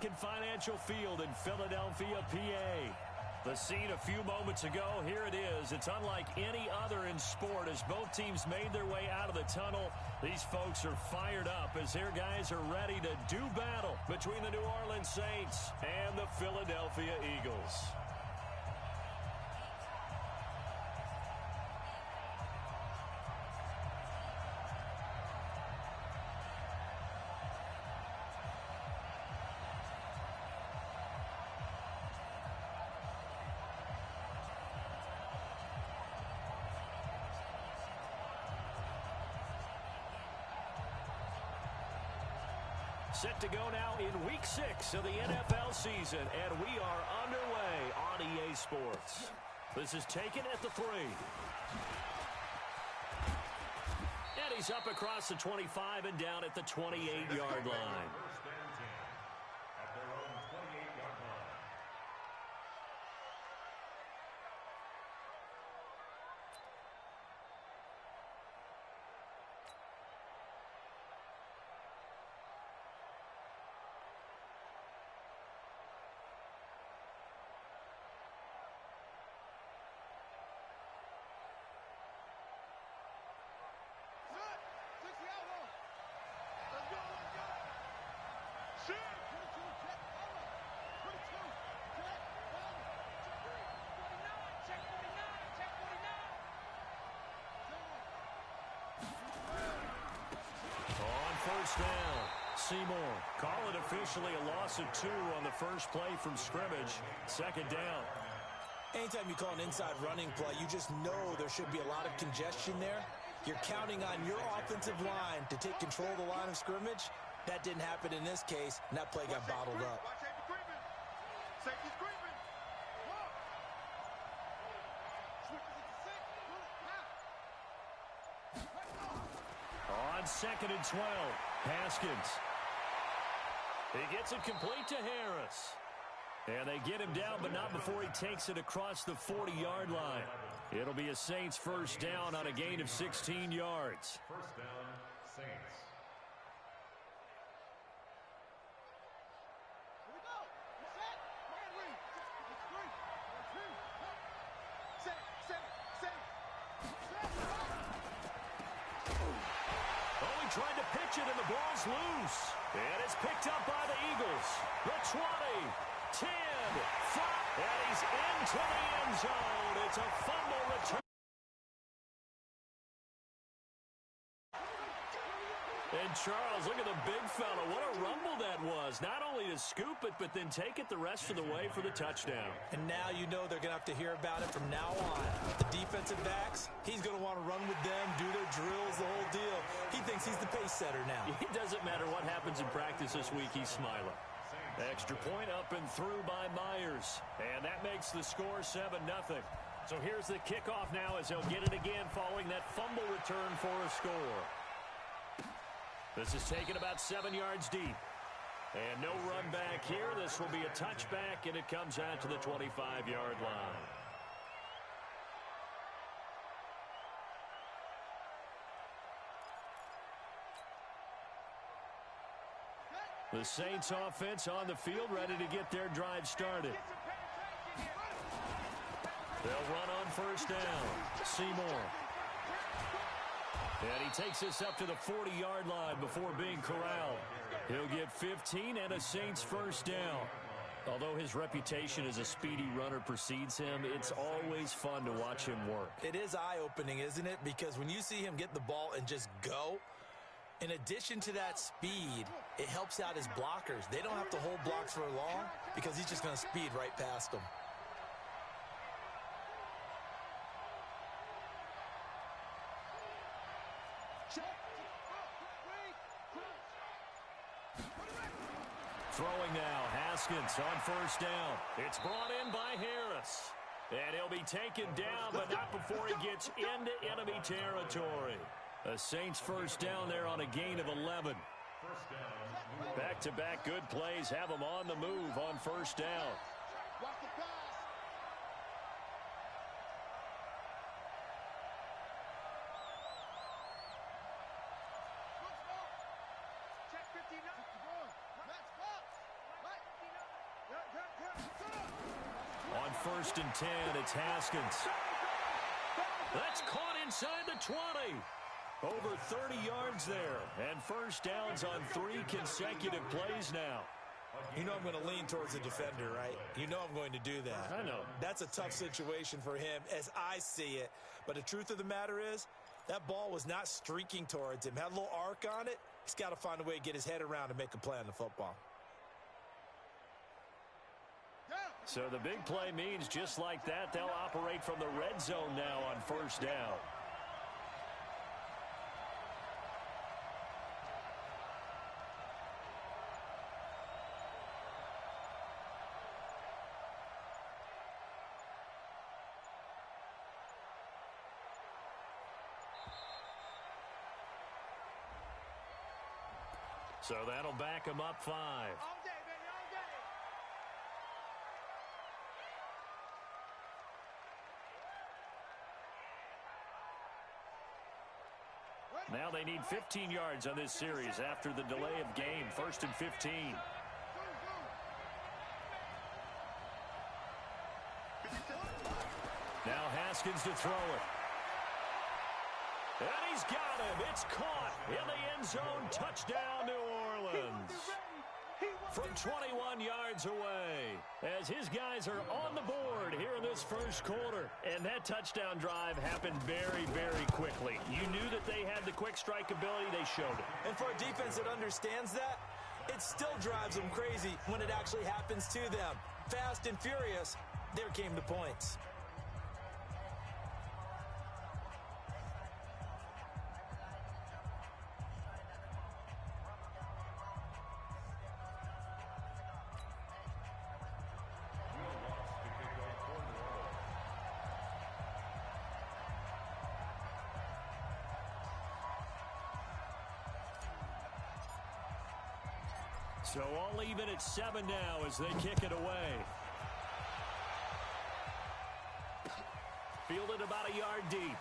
Lincoln Financial Field in Philadelphia, PA. The scene a few moments ago, here it is. It's unlike any other in sport as both teams made their way out of the tunnel. These folks are fired up as their guys are ready to do battle between the New Orleans Saints and the Philadelphia Eagles. Set to go now in Week 6 of the NFL season, and we are underway on EA Sports. This is taken at the 3. And he's up across the 25 and down at the 28-yard line. First down. Seymour. Call it officially a loss of 2 on the first play from scrimmage. Second down. Anytime you call an inside running play, you just know there should be a lot of congestion there. You're counting on your offensive line to take control of the line of scrimmage. That didn't happen in this case, and that play got bottled up. On 2nd and 12, Haskins. He gets it complete to Harris. And they get him down, but not before he takes it across the 40-yard line. It'll be a Saints first down on a gain of 16 yards. First down, Saints. Tried to pitch it, and the ball's loose. And it's picked up by the Eagles. The 20, 10, 5, and he's into the end zone. It's a fumble return. And Charles, look at the big fella. What a rumble that was. Not only to scoop it, but then take it the rest of the way for the touchdown. And now you know they're going to have to hear about it from now on. The defensive backs, he's going to want to run with them, do their drills, the whole deal. He thinks he's the pace setter now. It doesn't matter what happens in practice this week, he's smiling. Extra point up and through by Myers. And that makes the score 7-0. So here's the kickoff now as they'll get it again following that fumble return for a score. This is taken about 7 yards deep. And no run back here. This will be a touchback, and it comes out to the 25-yard line. The Saints offense on the field, ready to get their drive started. They'll run on first down. Seymour. And he takes this up to the 40-yard line before being corralled. He'll get 15 and a Saints first down. Although his reputation as a speedy runner precedes him, it's always fun to watch him work. It is eye-opening, isn't it? Because when you see him get the ball and just go, in addition to that speed, it helps out his blockers. They don't have to hold blocks for long because he's just going to speed right past them. Throwing now, Haskins on first down. It's brought in by Harris. And he'll be taken down, but not before he gets into enemy territory. A Saints first down there on a gain of 11. Back-to-back good plays have them on the move on first down. first and 10. It's Haskins. That's caught inside the 20. Over 30 yards there. And first downs on 3 consecutive plays now. You know I'm going to lean towards the defender, right? You know I'm going to do that. I know. That's a tough situation for him as I see it. But the truth of the matter is, that ball was not streaking towards him. Had a little arc on it. He's got to find a way to get his head around and make a play on the football. So the big play means just like that, they'll operate from the red zone now on first down. So that'll back him up 5. Now they need 15 yards on this series after the delay of game. First and 15. Now Haskins to throw it. And he's got him. It's caught in the end zone. Touchdown, New Orleans. From 21 yards away, as his guys are on the board here in this first quarter. And that touchdown drive happened very, very quickly. You knew that they had the quick strike ability. They showed it. And for a defense that understands that, it still drives them crazy when it actually happens to them. Fast and furious, there came the points. So all even at 7 now as they kick it away. Fielded about a yard deep.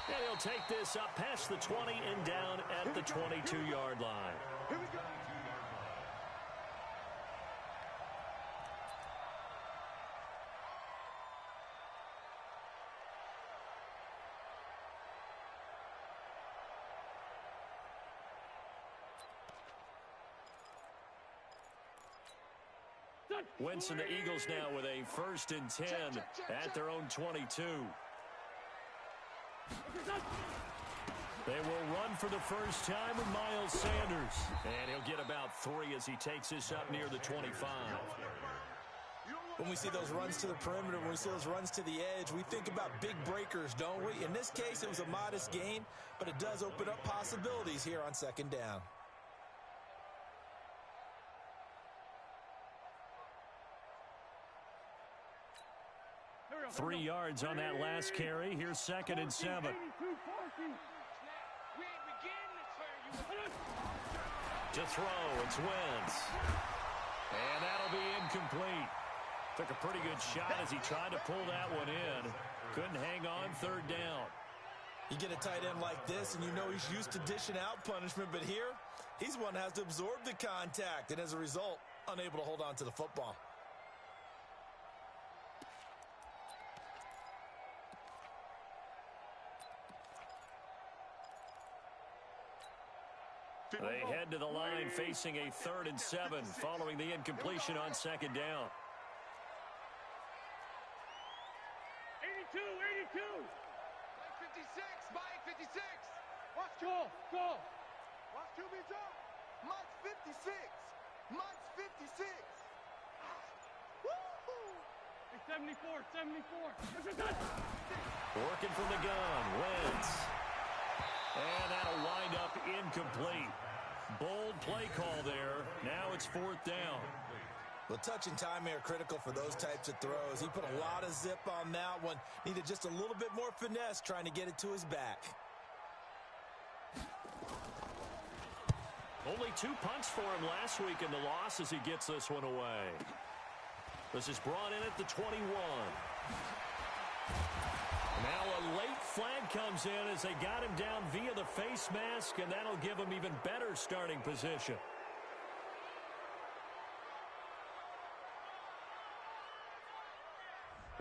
And he'll take this up past the 20 and down at the 22-yard line. Here we go. Wentz and the Eagles now with a first and 10 at their own 22. They will run for the first time with Miles Sanders. And he'll get about 3 as he takes this up near the 25. When we see those runs to the perimeter, when we see those runs to the edge, we think about big breakers, don't we? In this case, it was a modest gain, but it does open up possibilities here on second down. 3 yards on that last carry. Here's second and 7. To throw, it's Wentz. And that'll be incomplete. Took a pretty good shot as he tried to pull that one in. Couldn't hang on, third down. You get a tight end like this, and you know he's used to dishing out punishment, but here, he's one that has to absorb the contact, and as a result, unable to hold on to the football. They head to the line facing a 3rd and 7 following the incompletion on second down. 82. Mike 56. Mike 56. Watch go. Watch QB jump. Mike 56. Mike 56. Woo-hoo. 74. Working from the gun, Wentz. And that'll wind up incomplete. Bold play call there. Now it's 4th down. Well, touch and timing are critical for those types of throws. He put a lot of zip on that one. Needed just a little bit more finesse trying to get it to his back. Only 2 punts for him last week in the loss as he gets this one away. This is brought in at the 21. Now a late flag comes in as they got him down via the face mask, and that'll give him even better starting position.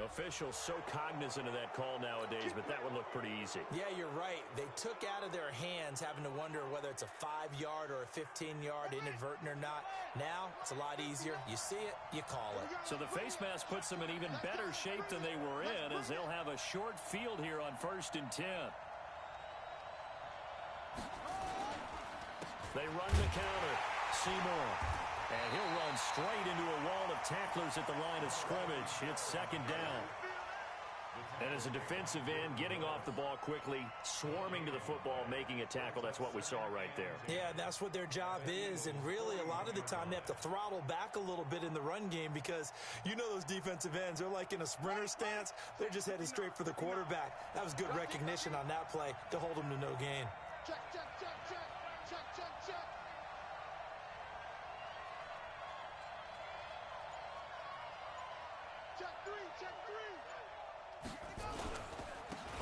Officials so cognizant of that call nowadays, but that would look pretty easy. Yeah, you're right. They took out of their hands having to wonder whether it's a 5-yard or a 15-yard inadvertent or not. Now, it's a lot easier. You see it, you call it. So the face mask puts them in even better shape than they were in, as they'll have a short field here on 1st and 10. They run the counter. Seymour. And he'll run straight into a wall of tacklers at the line of scrimmage. It's 2nd down. And as a defensive end, getting off the ball quickly, swarming to the football, making a tackle, that's what we saw right there. Yeah, that's what their job is. And really, a lot of the time, they have to throttle back a little bit in the run game because you know those defensive ends, they're like in a sprinter stance. They're just headed straight for the quarterback. That was good recognition on that play to hold them to no gain. Check, check, check, check. Check, check, check. Check 3, check 3.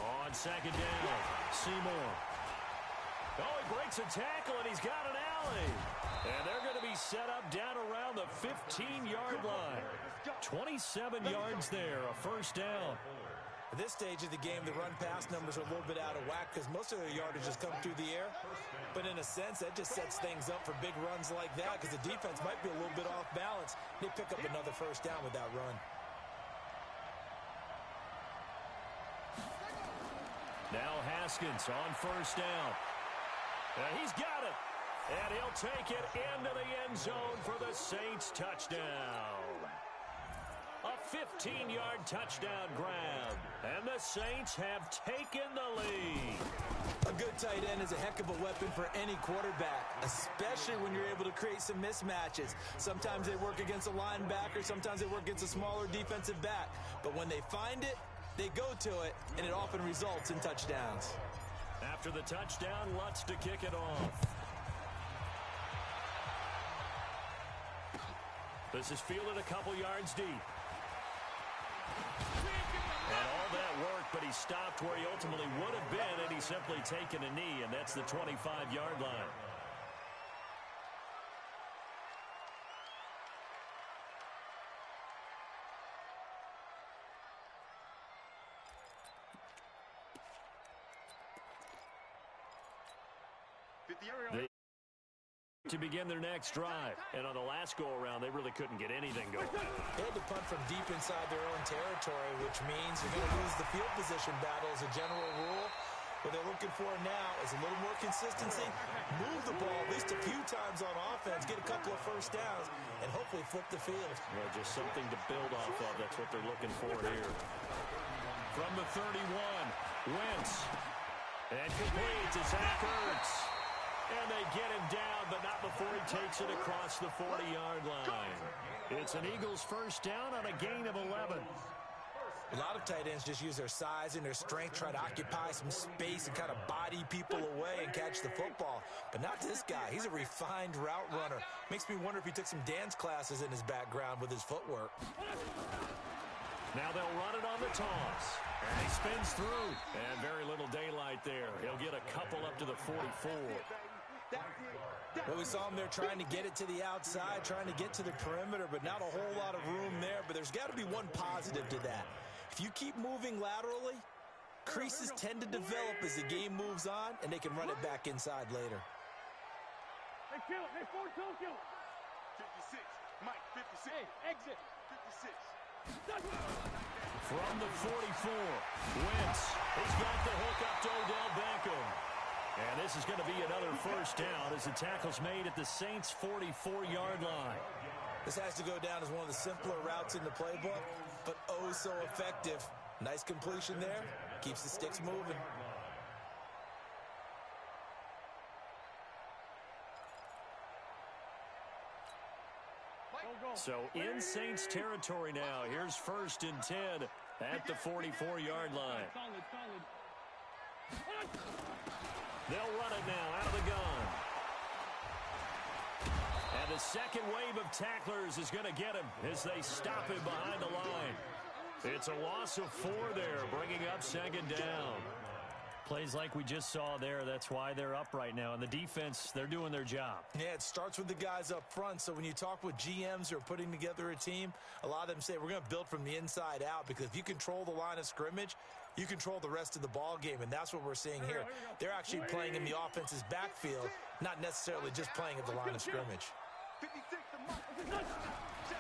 On 2nd down, Seymour. Oh, he breaks a tackle, and he's got an alley. And they're going to be set up down around the 15-yard line. 27 yards there, a 1st down. At this stage of the game, the run-pass numbers are a little bit out of whack because most of their yardage has come through the air. But in a sense, that just sets things up for big runs like that because the defense might be a little bit off balance. They pick up another 1st down with that run. Now Haskins on 1st down. And he's got it. And he'll take it into the end zone for the Saints touchdown. A 15-yard touchdown grab. And the Saints have taken the lead. A good tight end is a heck of a weapon for any quarterback, especially when you're able to create some mismatches. Sometimes they work against a linebacker, sometimes they work against a smaller defensive back. But when they find it, they go to it, and it often results in touchdowns. After the touchdown, Lutz to kick it off. This is fielded a couple yards deep. And all that work, but he stopped where he ultimately would have been, and he's simply taken a knee, and that's the 25-yard line. To begin their next drive. And on the last go-around, they really couldn't get anything going. They had to punt from deep inside their own territory, which means you're going to lose the field position battle as a general rule. What they're looking for now is a little more consistency, move the ball at least a few times on offense, get a couple of 1st downs, and hopefully flip the field. Well, just something to build off of. That's what they're looking for here. From the 31, Wentz. And complete to Zach Ertz. And they get him down, but not before he takes it across the 40-yard line. It's an Eagles 1st down on a gain of 11. A lot of tight ends just use their size and their strength, try to occupy some space and kind of body people away and catch the football. But not this guy. He's a refined route runner. Makes me wonder if he took some dance classes in his background with his footwork. Now they'll run it on the toss. And he spins through. And very little daylight there. He'll get a couple up to the 44. Well, we saw him there trying to get it to the outside, trying to get to the perimeter, but not a whole lot of room there. But there's got to be one positive to that. If you keep moving laterally, creases tend to develop as the game moves on, and they can run it back inside later. Hey, kill it. Hey, 4-2, kill it. 56. Mike, 56. Hey, exit. 56. From the 44, Wentz. He's got the hook up to Odell Beckham. And this is going to be another 1st down as the tackle's made at the Saints' 44-yard line. This has to go down as one of the simpler routes in the playbook, but oh so effective. Nice completion there. Keeps the sticks moving. So in Saints territory now. Here's 1st and 10 at the 44-yard line. They'll run it now out of the gun. And the second wave of tacklers is going to get him as they stop him behind the line. It's a loss of 4 there, bringing up 2nd down. Plays like we just saw there, that's why they're up right now. And the defense, they're doing their job. Yeah, it starts with the guys up front. So when you talk with GMs who are putting together a team, a lot of them say we're going to build from the inside out, because if you control the line of scrimmage, you control the rest of the ball game, and that's what we're seeing here. They're actually playing in the offense's backfield, not necessarily just playing at the line of scrimmage.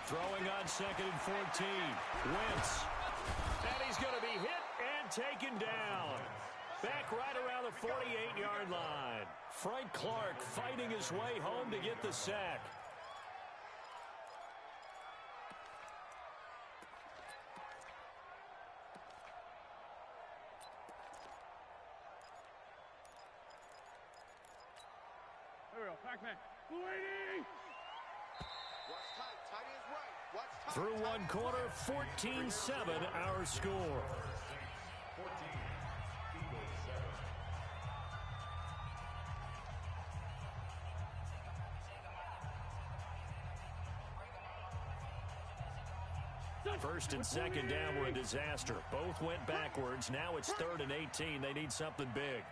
Throwing on 2nd and 14. Wentz. And he's going to be hit and taken down. Back right around the 48-yard line. Frank Clark fighting his way home to get the sack. There we go. Pac-Man. Blue 80. Through one quarter, 14-7 our score. First and second down were a disaster. Both went backwards. Now it's 3rd and 18. They need something big.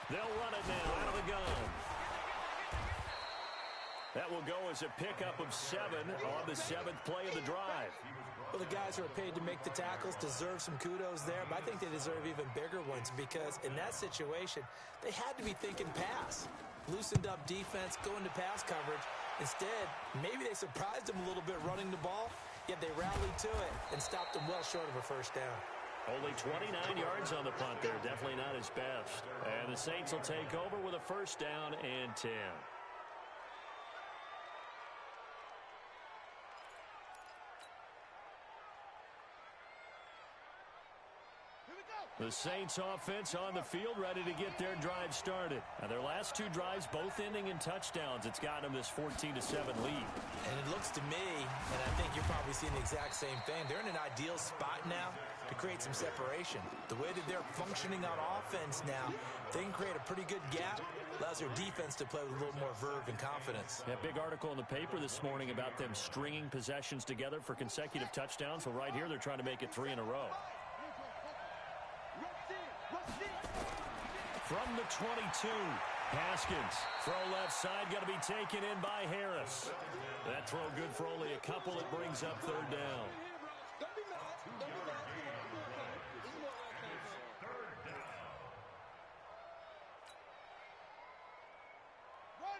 They'll run it now out of the gun. That will go as a pickup of 7 on the 7th play of the drive. Well, the guys who are paid to make the tackles deserve some kudos there, but I think they deserve even bigger ones, because in that situation, they had to be thinking pass. Loosened up defense, going to pass coverage. Instead, maybe they surprised them a little bit running the ball, yet they rallied to it and stopped them well short of a first down. Only 29 yards on the punt there. Definitely not his best. And the Saints will take over with a first down and 10. The Saints offense on the field, ready to get their drive started. Now, their last 2 drives both ending in touchdowns. It's gotten them this 14-7 lead. And it looks to me, and I think you're probably seeing the exact same thing, they're in an ideal spot now to create some separation. The way that they're functioning on offense now, they can create a pretty good gap. Allows their defense to play with a little more verve and confidence. That big article in the paper this morning about them stringing possessions together for consecutive touchdowns. Well, right here, they're trying to make it 3 in a row. From the 22, Haskins. Throw left side, going to be taken in by Harris. That throw good for only a couple. It brings up 3rd down.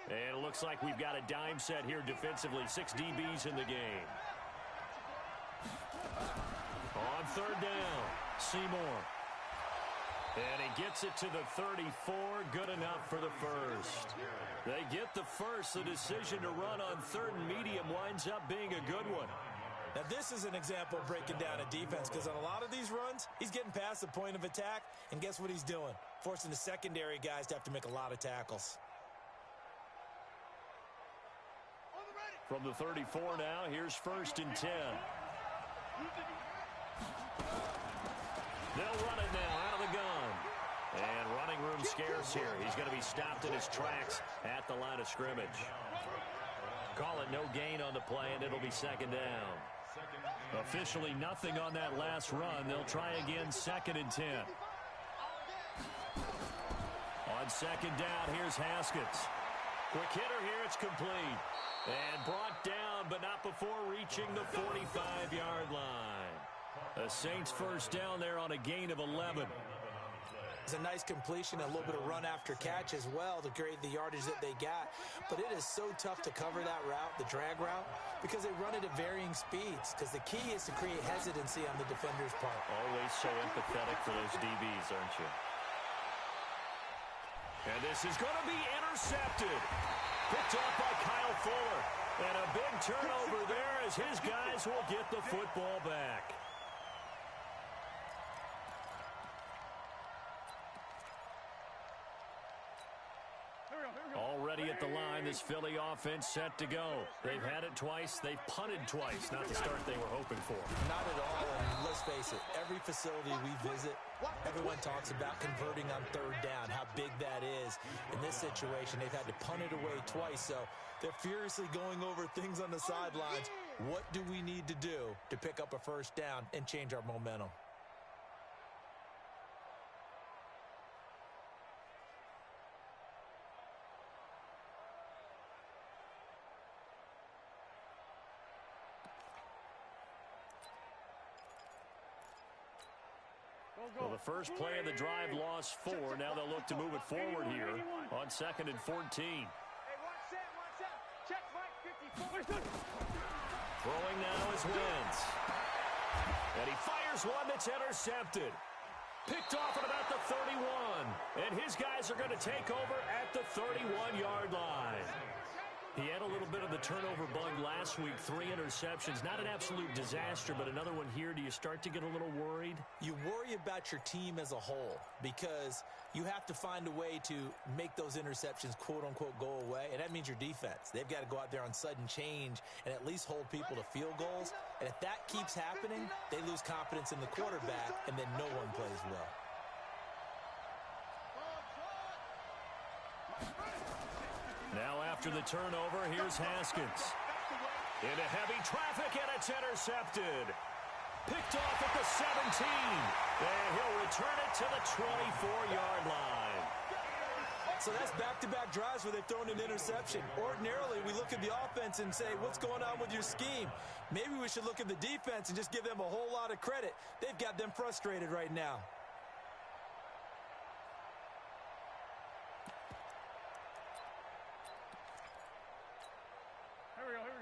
And it looks like we've got a dime set here defensively. 6 DBs in the game. On 3rd down, Seymour. And he gets it to the 34. Good enough for the first. They get the first. The decision to run on 3rd and medium winds up being a good one. Now, this is an example of breaking down a defense, because on a lot of these runs, he's getting past the point of attack, and guess what he's doing? Forcing the secondary guys to have to make a lot of tackles. From the 34 now, here's 1st and 10. They'll run it now out of the gun. And running room scarce here. He's going to be stopped in his tracks at the line of scrimmage. Call it no gain on the play, and it'll be 2nd down. Officially nothing on that last run. They'll try again, 2nd and 10. On 2nd down, here's Haskins. Quick hitter here, it's complete. And brought down, but not before reaching the 45-yard line. The Saints first down there on a gain of 11. It's a nice completion, a little bit of run after catch as well to create the yardage that they got. But it is so tough to cover that route, the drag route, because they run it at varying speeds. Because the key is to create hesitancy on the defender's part. Always so empathetic for those DBs, aren't you? And this is going to be intercepted. Picked off by Kyle Fuller. And a big turnover there as his guys will get the football back. Already at the line, this Philly offense set to go. They've had it twice. They've punted twice. Not the start they were hoping for. Not at all. And let's face it, every facility we visit, everyone talks about converting on 3rd down, how big that is. In this situation, they've had to punt it away twice, so they're furiously going over things on the sidelines. What do we need to do to pick up a first down and change our momentum? Well, the first play of the drive lost 4. Now they'll look to move it forward here on 2nd and 14. Hey, watch that. Check Mike 54. Throwing now is Wentz. And he fires one that's intercepted. Picked off at about the 31. And his guys are going to take over at the 31-yard line. He had a little bit of the turnover bug last week, 3 interceptions. Not an absolute disaster, but another one here. Do you start to get a little worried? You worry about your team as a whole because you have to find a way to make those interceptions, quote-unquote, go away, and that means your defense. They've got to go out there on sudden change and at least hold people to field goals. And if that keeps happening, they lose confidence in the quarterback, and then no one plays well. Now after the turnover, here's Haskins. Into heavy traffic, and it's intercepted. Picked off at the 17. And he'll return it to the 24-yard line. So that's back-to-back drives where they've thrown an interception. Ordinarily, we look at the offense and say, what's going on with your scheme? Maybe we should look at the defense and just give them a whole lot of credit. They've got them frustrated right now.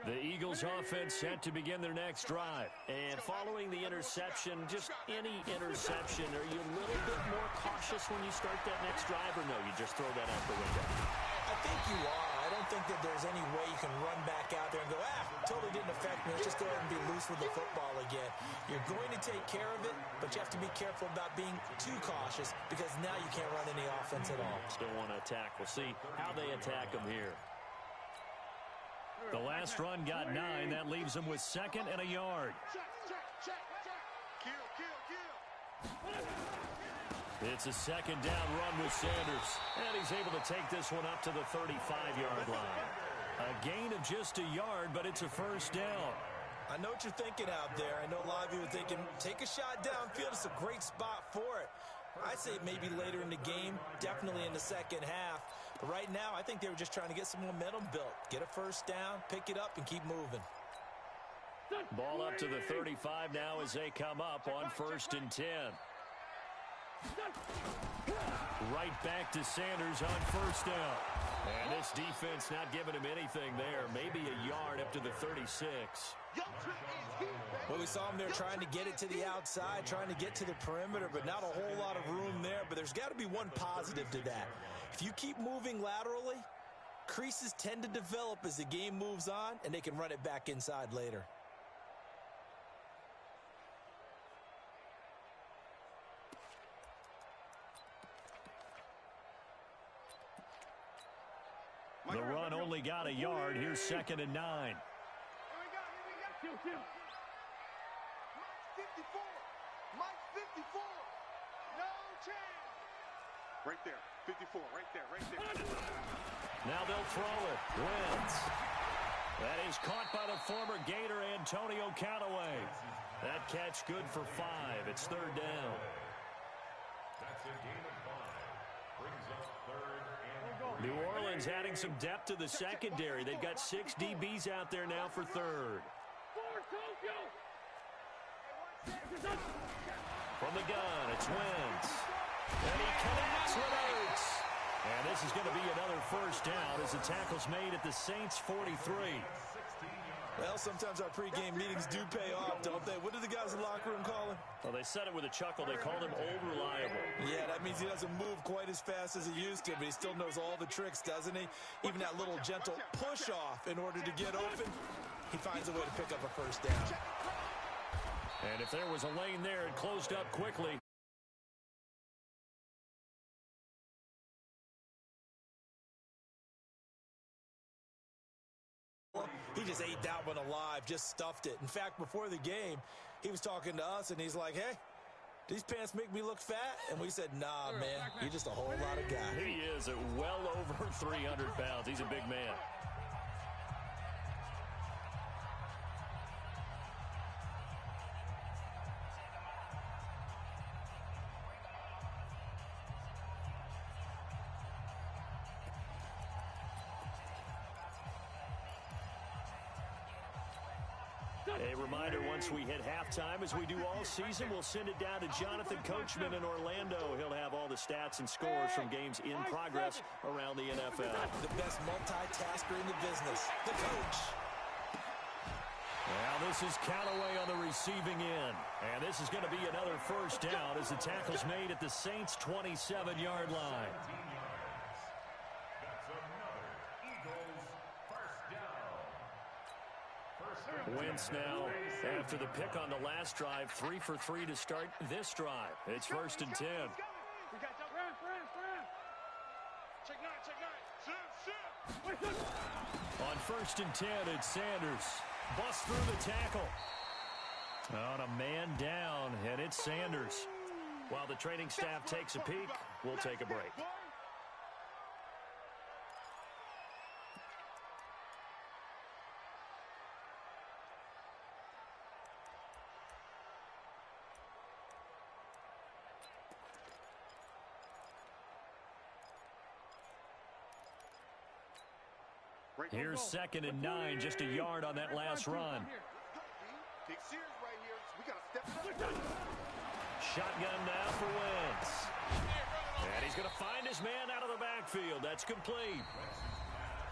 The Eagles offense set to begin their next drive. And following the interception, just any interception, are you a little bit more cautious when you start that next drive, or no, you just throw that out the window? I think you are. I don't think that there's any way you can run back out there and go, totally didn't affect me. Let's just go ahead and be loose with the football again. You're going to take care of it, but you have to be careful about being too cautious because now you can't run any offense at all. Still want to attack. We'll see how they attack them here. The last run got 9. That leaves him with 2nd and a yard. It's a 2nd down run with Sanders. And he's able to take this one up to the 35-yard line. A gain of just a yard, but it's a first down. I know what you're thinking out there. I know a lot of you are thinking, take a shot downfield. It's a great spot for it. I say maybe later in the game, definitely in the second half. But right now, I think they were just trying to get some momentum built. Get a first down, pick it up, and keep moving. Ball up to the 35 now as they come up on 1st and 10. Right back to Sanders on 1st down. And this defense not giving him anything there. Maybe a yard up to the 36. Well, we saw him there trying to get it to the outside, trying to get to the perimeter, but not a whole lot of room there. But there's got to be one positive to that. If you keep moving laterally, creases tend to develop as the game moves on, and they can run it back inside later. The run only got a yard. Here's 2nd and 9. Here we go. Mike 54. No chance. Right there. 54. Right there. Now they'll throw it. Wentz. That is caught by the former Gator Antonio Callaway. That catch good for 5. It's 3rd down. That's a gain of 5. Brings up 3rd and New Orleans adding some depth to the secondary. They've got 6 DBs out there now for 3rd. From the gun, it's Wentz. And he connects with Ertz. And this is going to be another first down as the tackle's made at the Saints 43. Well, sometimes our pregame meetings do pay off, don't they? What do the guys in the locker room call him? Well, they said it with a chuckle. They called him Old Reliable. Yeah, that means he doesn't move quite as fast as he used to, but he still knows all the tricks, doesn't he? Even that little gentle push-off in order to get open, he finds a way to pick up a first down. And if there was a lane there, it closed up quickly. He just ate that one alive, just stuffed it. In fact, before the game, he was talking to us, and he's like, hey, these pants make me look fat? And we said, nah, man, you're just a whole lot of guy. He is at well over 300 pounds. He's a big man. A reminder, once we hit halftime, as we do all season, we'll send it down to Jonathan Coachman in Orlando. He'll have all the stats and scores from games in progress around the NFL. The best multitasker in the business, the coach. Now this is Callaway on the receiving end. And this is going to be another first down as the tackle's made at the Saints' 27-yard line. Wentz now, after the pick on the last drive, 3 for 3 to start this drive. It's 1st and 10. On 1st and 10, it's Sanders. Busts through the tackle. On a man down, and it's Sanders. While the training staff takes a peek, we'll take a break. Here's 2nd and 9, just a yard on that last run. Shotgun now for Wentz. And he's going to find his man out of the backfield. That's complete.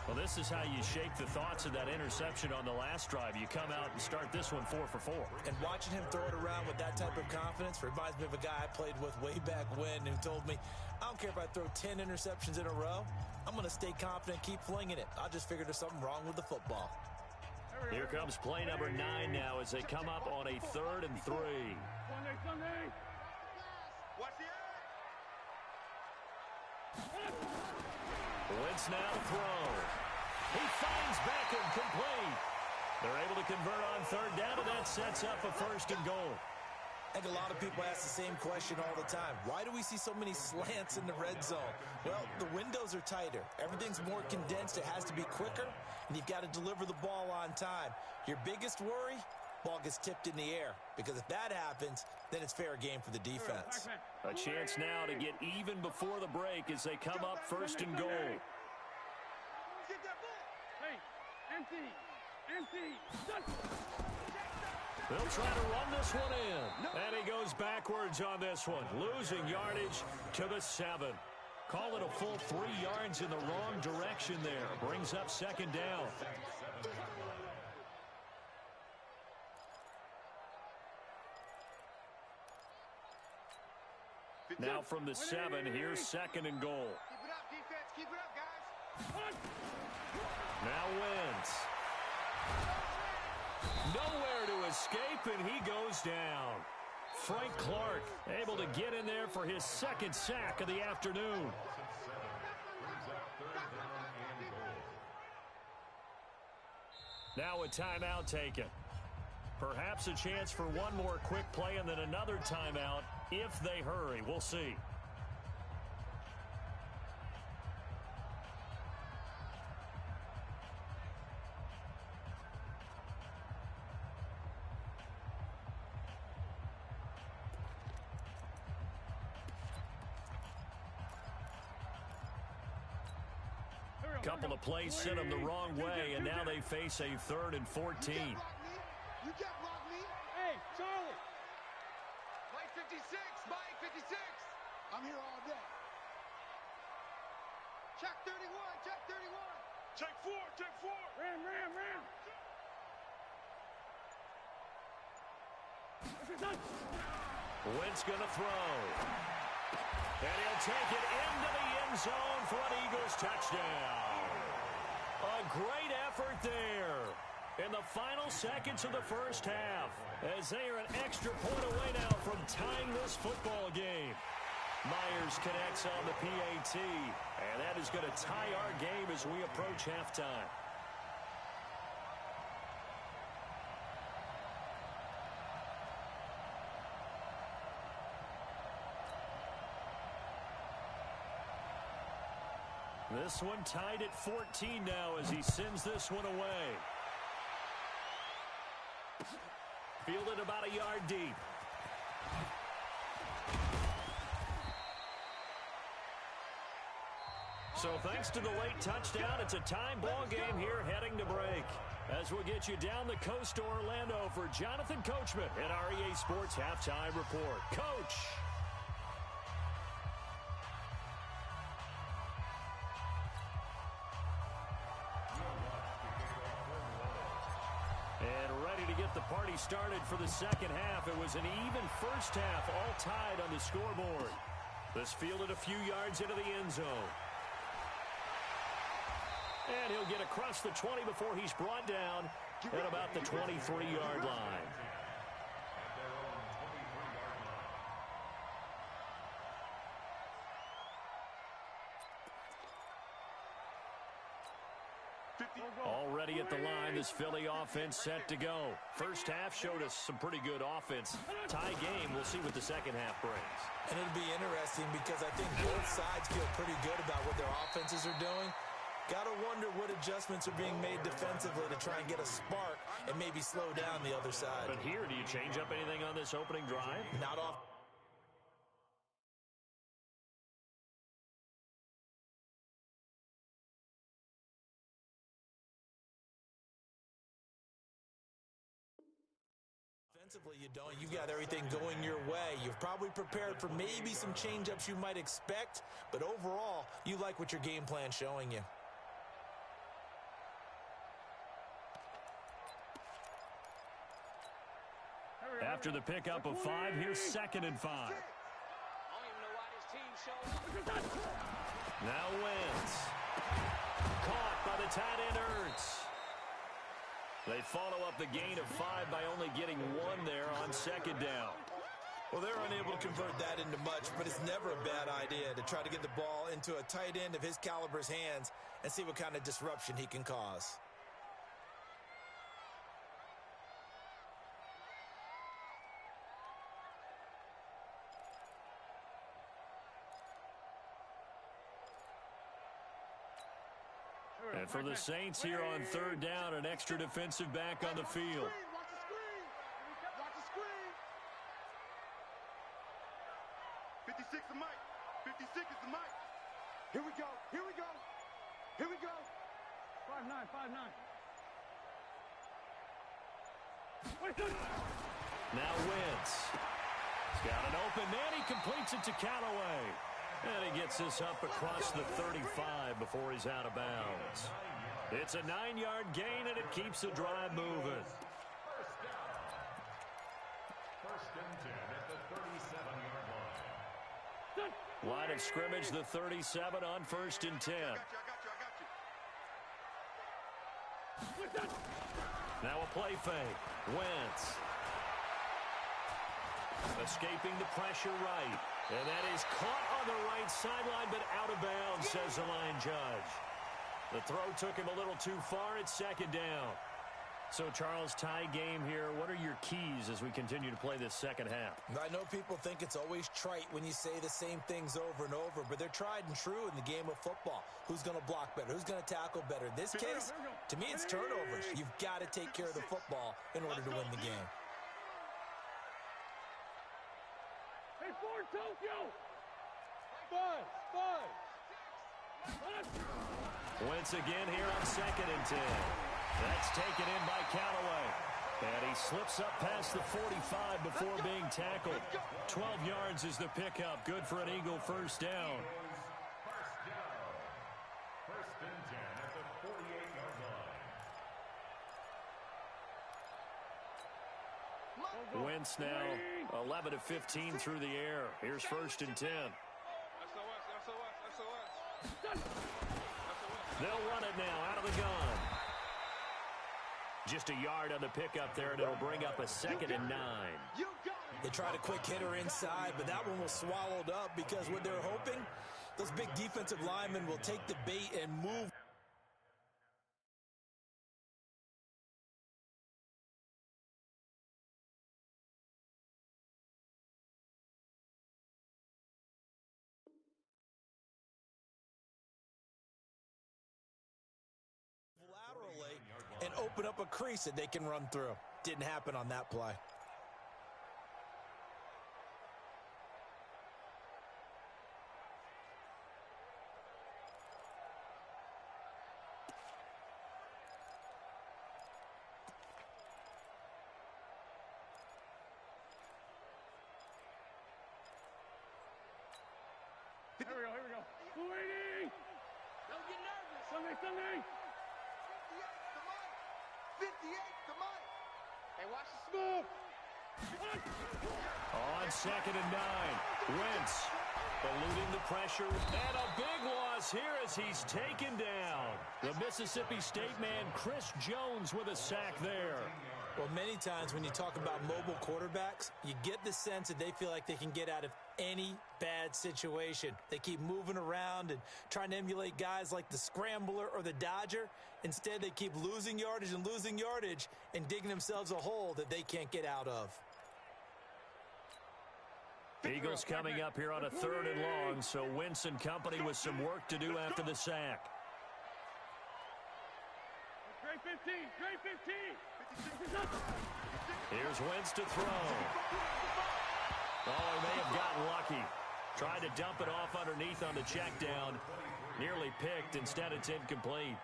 Well, this is how you shake the thoughts of that interception on the last drive. You come out and start this one 4 for 4. And watching him throw it around with that type of confidence reminds me of a guy I played with way back when who told me, I don't care if I throw 10 interceptions in a row. I'm going to stay confident, keep flinging it. I just figured there's something wrong with the football. Here comes play number 9 now as they come up on a 3rd and 3. Sunday. Watch the Wentz now to throw. He finds Beckham complete. They're able to convert on 3rd down, and that sets up a 1st and goal. I think a lot of people ask the same question all the time. Why do we see so many slants in the red zone? Well, the windows are tighter. Everything's more condensed. It has to be quicker, and you've got to deliver the ball on time. Your biggest worry, ball gets tipped in the air, because if that happens, then it's fair game for the defense. A chance now to get even before the break as they come up 1st and goal. Hey, empty. They'll try to run this one in. And he goes backwards on this one, losing yardage to the 7. Call it a full 3 yards in the wrong direction there. Brings up 2nd down. Now from the 7, here's 2nd and goal. Keep it up, defense. Keep it up, guys. Now Wentz. Nowhere to escape, and he goes down. Frank Clark able to get in there for his 2nd sack of the afternoon. Now a timeout taken. Perhaps a chance for one more quick play and then another timeout if they hurry. We'll see. Couple of plays sent them the wrong way, and now they face a 3rd and 14. You can't block me. Hey, Charlie. Mike 56. Mike 56. I'm here all day. Check 31. Check 31. Check 4. Check 4. Ram. Wentz going to throw. And he'll take it into the end zone for an Eagles touchdown. A great effort there in the final seconds of the first half, as they are an extra point away now from tying this football game. Myers connects on the PAT, and that is going to tie our game as we approach halftime. This one tied at 14 now as he sends this one away. Fielded about a yard deep. So thanks to the late touchdown, it's a tie ball game here heading to break. As we'll get you down the coast to Orlando for Jonathan Coachman at our EA Sports Halftime Report. Coach. And ready to get the party started for the second half. It was an even first half, all tied on the scoreboard. This fielded a few yards into the end zone. And he'll get across the 20 before he's brought down at about the 23-yard line. Already at the line, this Philly offense set to go. First half showed us some pretty good offense. Tie game, we'll see what the second half brings. And it'll be interesting because I think both sides feel pretty good about what their offenses are doing. Got to wonder what adjustments are being made defensively to try and get a spark and maybe slow down the other side. But here, do you change up anything on this opening drive? Not off. Offensively, you don't. You got everything going your way. You've probably prepared for maybe some change-ups you might expect, but overall, you like what your game plan's showing you. After the pickup of 5, here's 2nd and 5. Now Wentz. Caught by the tight end Ertz. They follow up the gain of 5 by only getting 1 there on 2nd down. Well, they're unable to convert that into much, but it's never a bad idea to try to get the ball into a tight end of his caliber's hands and see what kind of disruption he can cause. And for the Saints here on 3rd down, an extra defensive back on the field. Watch the screen. Watch the screen. 56 is Mike. 56 is the Mike. Here we go. Here we go. Here we go. 5-9, 5-9. Now Wentz. He's got an open man. He completes it to Callaway. And he gets this up across the 35 before he's out of bounds. It's a 9-yard gain, and it keeps the drive moving. First and 10 at the 37-yard line. Line of scrimmage, the 37 on 1st and 10. I got you. Now a play fake. Wentz. Escaping the pressure right. And that is caught on the right sideline, but out of bounds, says the line judge. The throw took him a little too far. It's 2nd down. So, Charles, tie game here. What are your keys as we continue to play this second half? I know people think it's always trite when you say the same things over and over, but they're tried and true in the game of football. Who's going to block better? Who's going to tackle better? In this case, to me, it's turnovers. You've got to take care of the football in order to win the game. Hey, Ford, Tokyo! 5. Wentz again here on 2nd and 10. That's taken in by Callaway. And he slips up past the 45 before being tackled. 12 yards is the pickup. Good for an Eagle first down. First and 10 at the 48-yard line. Wentz now 11 of 15 through the air. Here's 1st and 10. They'll run it now out of the gun. Just a yard on the pickup there, and it'll bring up a 2nd and 9. They tried a quick hitter inside, but that one was swallowed up because what they're hoping, those big defensive linemen will take the bait and move. Laterally and open up a crease that they can run through. Didn't happen on that play. Here we go. 280. Don't get nervous. Sunday. 58 to Mike. Hey, watch the Move. On 2nd and 9, Wentz eluding the pressure, and a big loss here as he's taken down. The Mississippi State man, Chris Jones, with a sack there. Well, many times when you talk about mobile quarterbacks, you get the sense that they feel like they can get out of any bad situation. They keep moving around and trying to emulate guys like the Scrambler or the Dodger. Instead, they keep losing yardage and digging themselves a hole that they can't get out of. Eagles coming up here on a 3rd and long, so Wentz and company with some work to do after the sack. Grade 15. Here's Wentz to throw. Oh, he may have gotten lucky. Tried to dump it off underneath on the check down. Nearly picked. Instead, it's incomplete.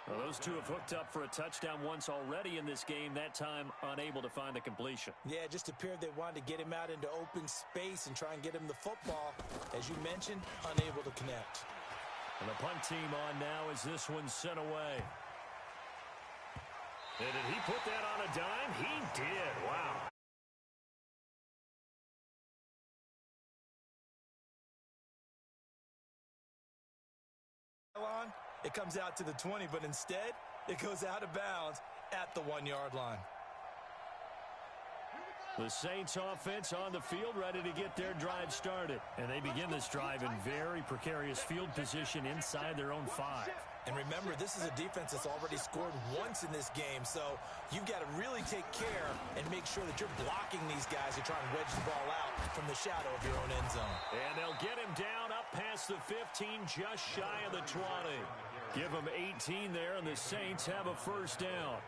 Well, those two have hooked up for a touchdown once already in this game, that time unable to find the completion. Yeah, it just appeared they wanted to get him out into open space and try and get him the football. As you mentioned, unable to connect. And the punt team on now as this one's sent away. And did he put that on a dime? He did. Wow. It comes out to the 20, but instead, it goes out of bounds at the 1-yard line. The Saints offense on the field, ready to get their drive started. And they begin this drive in very precarious field position inside their own 5. And remember, this is a defense that's already scored once in this game, so you've got to really take care and make sure that you're blocking these guys who try and wedge the ball out from the shadow of your own end zone. And they'll get him down up past the 15, just shy of the 20. Give him 18 there, and the Saints have a first down.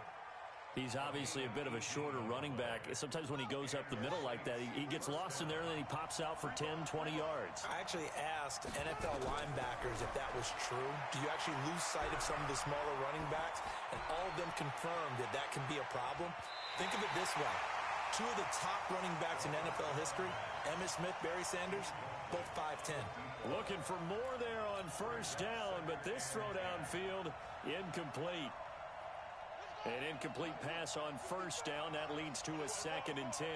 He's obviously a bit of a shorter running back. Sometimes when he goes up the middle like that, he gets lost in there, and then he pops out for 10, 20 yards. I actually asked NFL linebackers if that was true. Do you actually lose sight of some of the smaller running backs? And all of them confirmed that that can be a problem. Think of it this way. 2 of the top running backs in NFL history, Emmitt Smith, Barry Sanders, both 5'10". Looking for more there on first down, but this throw downfield, incomplete. An incomplete pass on first down. That leads to a 2nd and 10.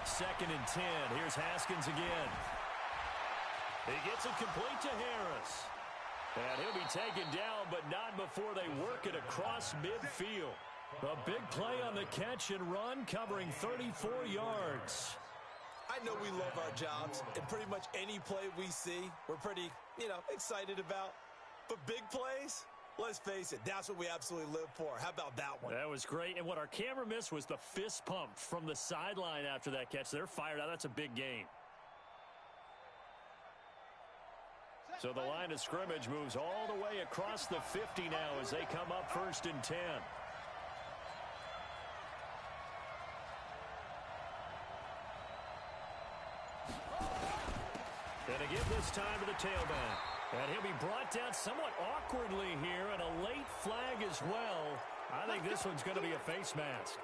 2nd and 10. Here's Haskins again. He gets it complete to Harris. And he'll be taken down, but not before they work it across midfield. A big play on the catch and run, covering 34 yards. I know we love our jobs, and pretty much any play we see, we're pretty, excited about. But big plays, let's face it, that's what we absolutely live for. How about that one? That was great. And what our camera missed was the fist pump from the sideline after that catch. They're fired out. That's a big gain. So the line of scrimmage moves all the way across the 50 now as they come up 1st and 10. And again this time to the tailback. And he'll be brought down somewhat awkwardly here, and a late flag as well. I think this one's going to be a face mask.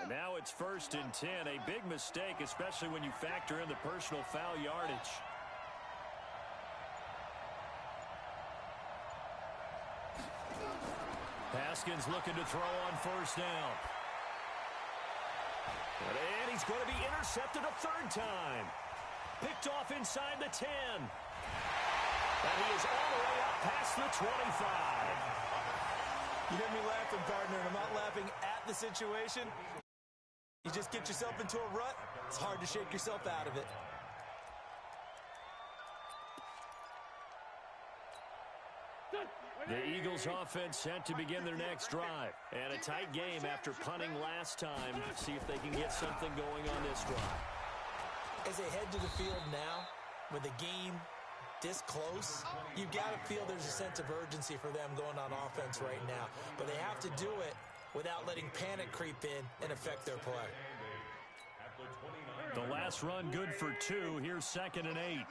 And now it's 1st and 10. A big mistake, especially when you factor in the personal foul yardage. Haskins looking to throw on first down. And he's going to be intercepted a 3rd time. Picked off inside the 10. And he is all the way up past the 25. You hear me laughing, partner, and I'm not laughing at the situation. You just get yourself into a rut, it's hard to shake yourself out of it. The Eagles offense set to begin their next drive. And a tight game after punting last time. See if they can get something going on this drive. As they head to the field now, with the game this close, you've got to feel there's a sense of urgency for them going on offense right now. But they have to do it without letting panic creep in and affect their play. The last run good for 2. Here's 2nd and 8.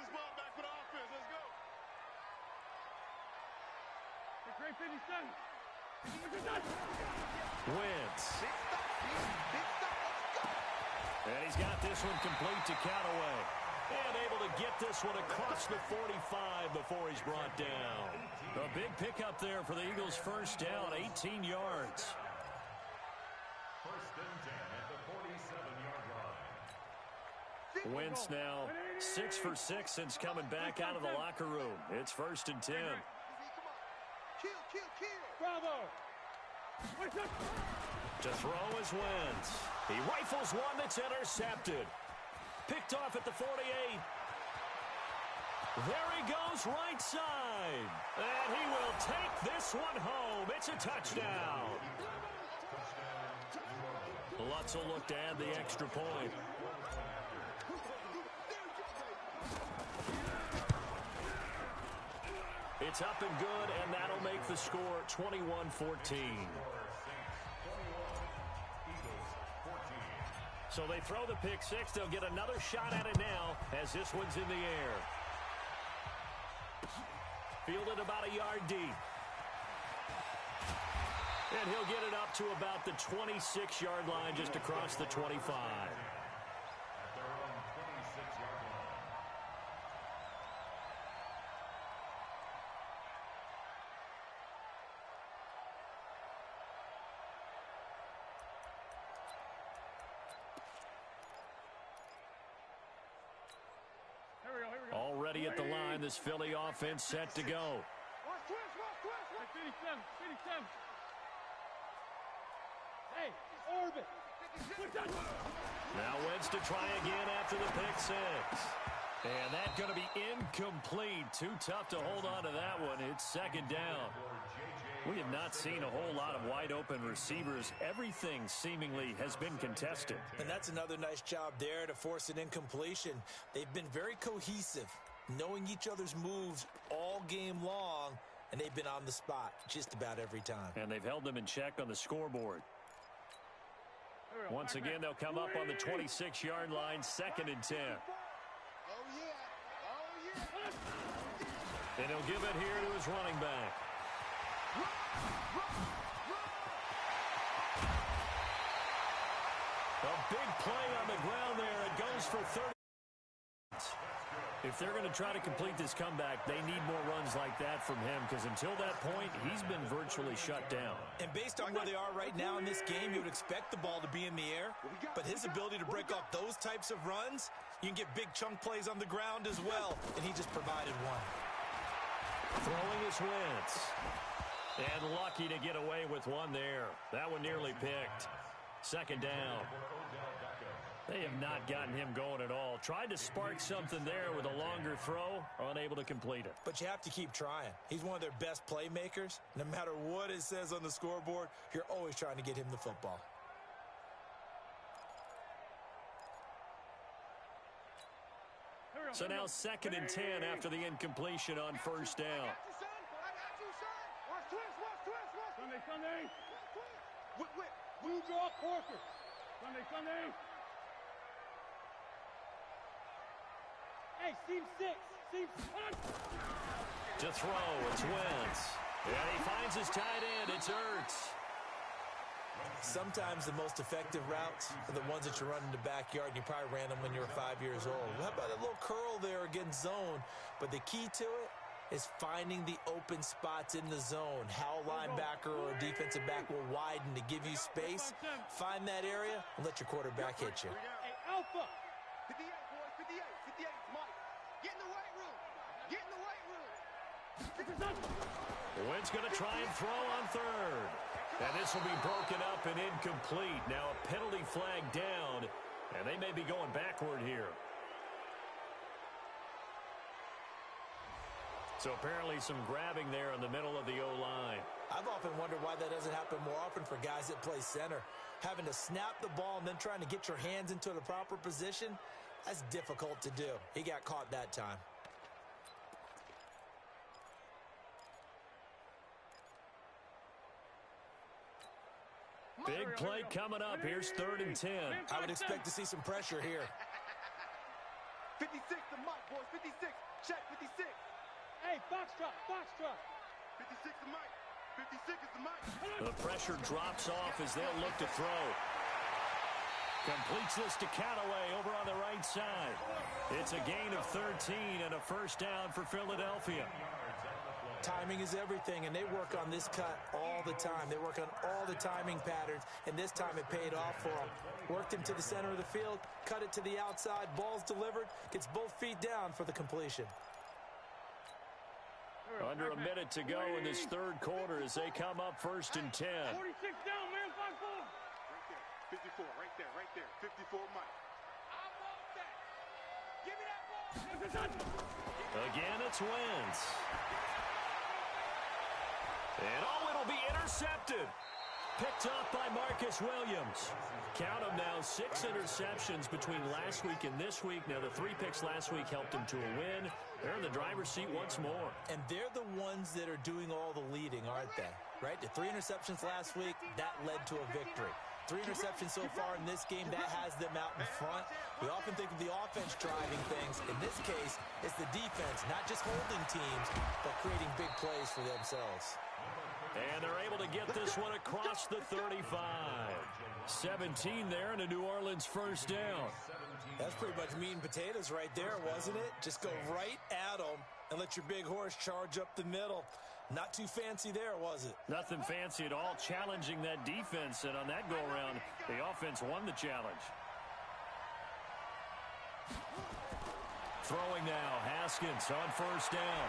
Wentz. And he's got this one complete to Callaway. And able to get this one across the 45 before he's brought down. A big pickup there for the Eagles' first down, 18 yards. First and 10 at the 47-yard line. Wentz now 6 for 6 since coming back out of the locker room. It's 1st and 10. Bravo! To throw is Wentz. He rifles one that's intercepted. Picked off at the 48. There he goes right side. And he will take this one home. It's a touchdown. Lutz will look to add the extra point. It's up and good, and that'll make the score 21-14. So they throw the pick six. They'll get another shot at it now as this one's in the air. Fielded about a yard deep. And he'll get it up to about the 26-yard line, just across the 25. Already at the line, this Philly offense set to go. Hey, Orbit. Now Wentz to try again after the pick six. And that's going to be incomplete. Too tough to hold on to that one. It's 2nd down. We have not seen a whole lot of wide open receivers. Everything seemingly has been contested. And that's another nice job there to force an incompletion. They've been very cohesive, knowing each other's moves all game long, and they've been on the spot just about every time. And they've held them in check on the scoreboard. Once again, they'll come up on the 26-yard line, 2nd and 10. And he'll give it here to his running back. A big play on the ground there. It goes for 30. If they're going to try to complete this comeback, they need more runs like that from him, because until that point, he's been virtually shut down. And based on where they are right now in this game, you would expect the ball to be in the air. But his ability to break off those types of runs, you can get big chunk plays on the ground as well. And he just provided one. Throwing is Wentz. And lucky to get away with one there. That one nearly picked. 2nd down. They have not gotten him going at all. Tried to spark something there with a longer throw, unable to complete it. But you have to keep trying. He's one of their best playmakers. No matter what it says on the scoreboard, you're always trying to get him the football. So now 2nd and 10 after the incompletion on 1st down. Sunday. Blue draw Corker. Sunday. Hey, seam 6. Seam 1. To throw, it's Wentz. And he finds his tight end. It's Ertz. Sometimes the most effective routes are the ones that you run in the backyard, and you probably ran them when you were 5 years old. How about a little curl there against zone? But the key to it is finding the open spots in the zone. How a linebacker or a defensive back will widen to give you space. Find that area and let your quarterback hit you. Hey, Alpha. 58, boys, 58. 58, Mike. Get in the weight room. Get in the weight room. Wentz going to try and throw on 3rd. And this will be broken up and incomplete. Now a penalty flag down, and they may be going backward here. So apparently some grabbing there in the middle of the O-line. I've often wondered why that doesn't happen more often for guys that play center. Having to snap the ball and then trying to get your hands into the proper position, that's difficult to do. He got caught that time. Big play coming up. Here's 3rd and 10. I would expect to see some pressure here. 56 to Mike, boys. 56. Check 56. Hey, foxtrot, foxtrot. 56 to Mike. 56 is the Mike. The pressure drops off as they'll look to throw. Completes this to Callaway over on the right side. It's a gain of 13 and a first down for Philadelphia. Timing is everything, and they work on this cut all the time. They work on all the timing patterns, and this time it paid off for them. Worked him to the center of the field, cut it to the outside, ball's delivered, gets both feet down for the completion. Under a minute to go in this 3rd quarter as they come up 1st and 10. 46 down, man, 5-4. Right there. 54, right there, right there. 54 Mike. I want that. Give me that ball. Again, it's Wentz. And it'll be intercepted. Picked up by Marcus Williams. Count them now, 6 interceptions between last week and this week. Now, the 3 picks last week helped him to a win. They're in the driver's seat once more. And they're the ones that are doing all the leading, aren't they? Right? The 3 interceptions last week, that led to a victory. 3 interceptions so far in this game, that has them out in front. We often think of the offense driving things. In this case, it's the defense, not just holding teams, but creating big plays for themselves. And they're able to get this one across the 35. 17 there and a New Orleans first down. That's pretty much meat and potatoes right there, wasn't it? Just go right at them and let your big horse charge up the middle. Not too fancy there, was it? Nothing fancy at all, challenging that defense. And on that go-around, the offense won the challenge. Throwing now, Haskins on first down.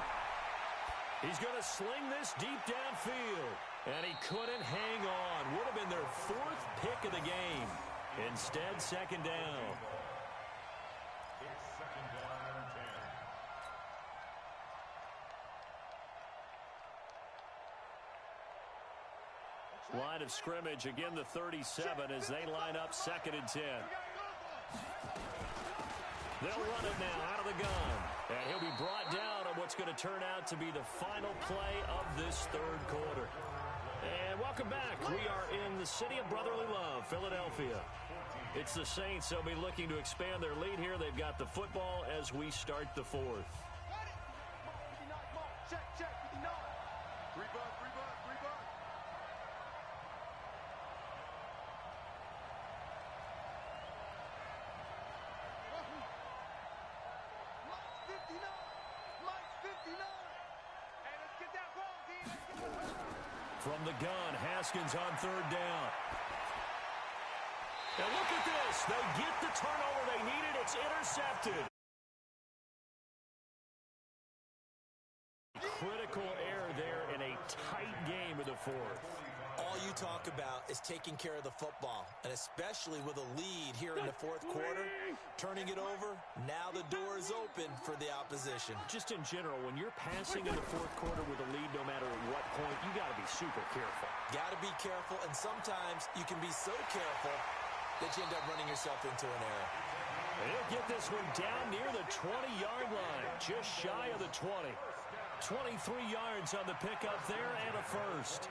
He's going to sling this deep downfield. And he couldn't hang on. Would have been their 4th pick of the game. Instead, 2nd down. It's 2nd down and 10. Line of scrimmage, again the 37 as they line up 2nd and 10. They'll run it now out of the gun. And he'll be brought down on what's going to turn out to be the final play of this 3rd quarter. And welcome back. We are in the city of brotherly love, Philadelphia. It's the Saints. They'll be looking to expand their lead here. They've got the football as we start the 4th. Check, check, 59. 3 bucks, 3 bucks, 3 bucks. Mike's 59. Mike's 59. Hey, let's get that ball, D. Let's get that ball. From the gun, Haskins on 3rd down. And look at this. They get the turnover they needed. It's intercepted. Critical error there in a tight game of the 4th. All you talk about is taking care of the football, and especially with a lead here in the 4th quarter, turning it over, now the door is open for the opposition. Just in general, when you're passing in the 4th quarter with a lead, no matter at what point, you got to be super careful. Got to be careful, and sometimes you can be so careful that you end up running yourself into an error. They'll get this one down near the 20-yard line, just shy of the 20. 23 yards on the pickup there and a first.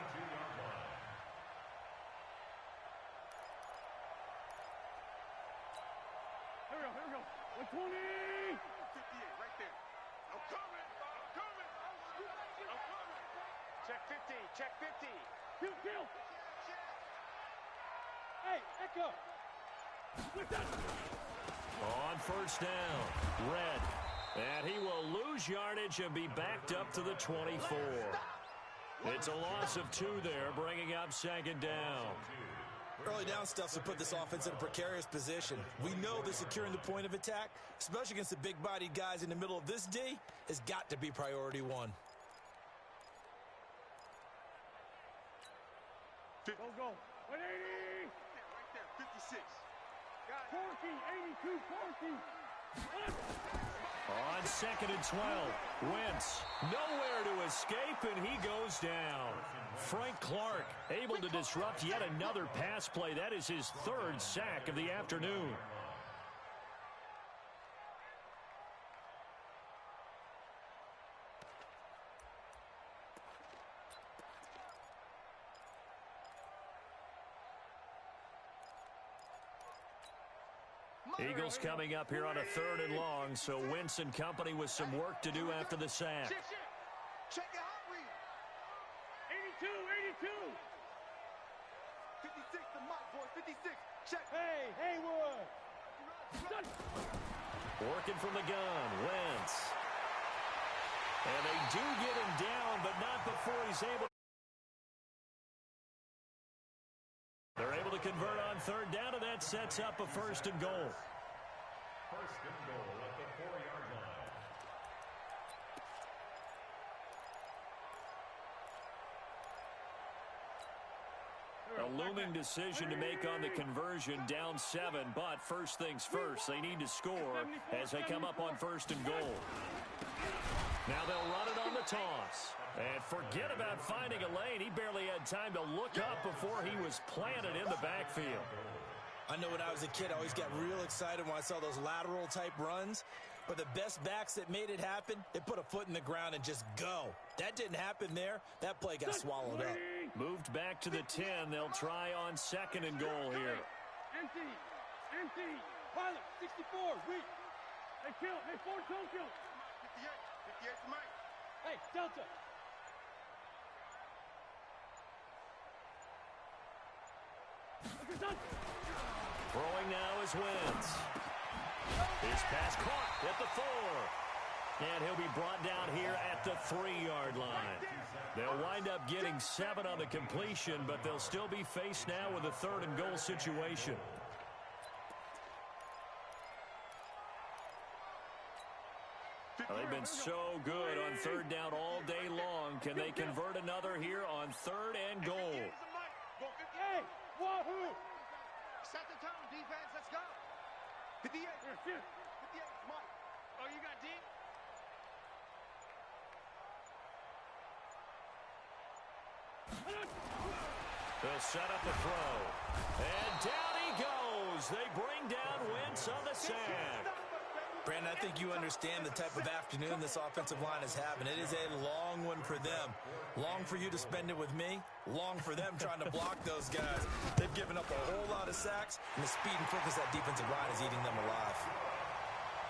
Here we go. 120. 58, right there. I'm coming. I'm coming. I'm coming. Check 50. Check 50. Kill. Hey, Echo. With that. On first down, Red. And he will lose yardage and be backed up to the 24. It's a loss of 2 there, bringing up 2nd down. Early down stuff to put this offense in a precarious position. We know that securing the point of attack, especially against the big-bodied guys in the middle of this D, has got to be priority 1. Go. 180. Right there. 56. Corky, 82, Corky. On 2nd and 12, Wentz nowhere to escape, and he goes down. Frank Clark able to disrupt yet another pass play. That is his 3rd sack of the afternoon. Eagles coming up here on a 3rd and long, so Wentz and company with some work to do after the sack. Check your hot read. 82. 56 to Mike, boy. 56. Check. Hey, Haywood. Working from the gun, Wentz. And they do get him down, but not before he's able. They're able to convert on 3rd down, and that sets up a 1st and goal. 1st and goal at the 4-yard line. A looming decision to make on the conversion, down 7, but first things first, they need to score as they come up on 1st and goal. Now they'll run it on the toss. And forget about finding a lane. He barely had time to look up before he was planted in the backfield. I know when I was a kid, I always got real excited when I saw those lateral type runs. But the best backs that made it happen, they put a foot in the ground and just go. That didn't happen there. That play got swallowed up. Moved back to the 10. They'll try on 2nd and goal here. Empty. Pilot, 64, weak. Hey, kill. Hey, 4, don't kill. 58 to Mike. Hey, Delta. Throwing now is Wentz. His pass caught at the 4. And he'll be brought down here at the 3-yard line. They'll wind up getting 7 on the completion, but they'll still be faced now with a 3rd and goal situation. They've been so good on 3rd down all day long. Can they convert another here on 3rd and goal? Hey, wahoo! Set the tone, defense. Let's go. 58. 58, Mike. Oh, you got deep? They'll set up the throw. And down he goes. They bring down Wentz on the sack. Brandon, I think you understand the type of afternoon this offensive line is having. It is a long one for them. Long for you to spend it with me. Long for them trying to block those guys. They've given up a whole lot of sacks, and the speed and quickness of that defensive line is eating them alive.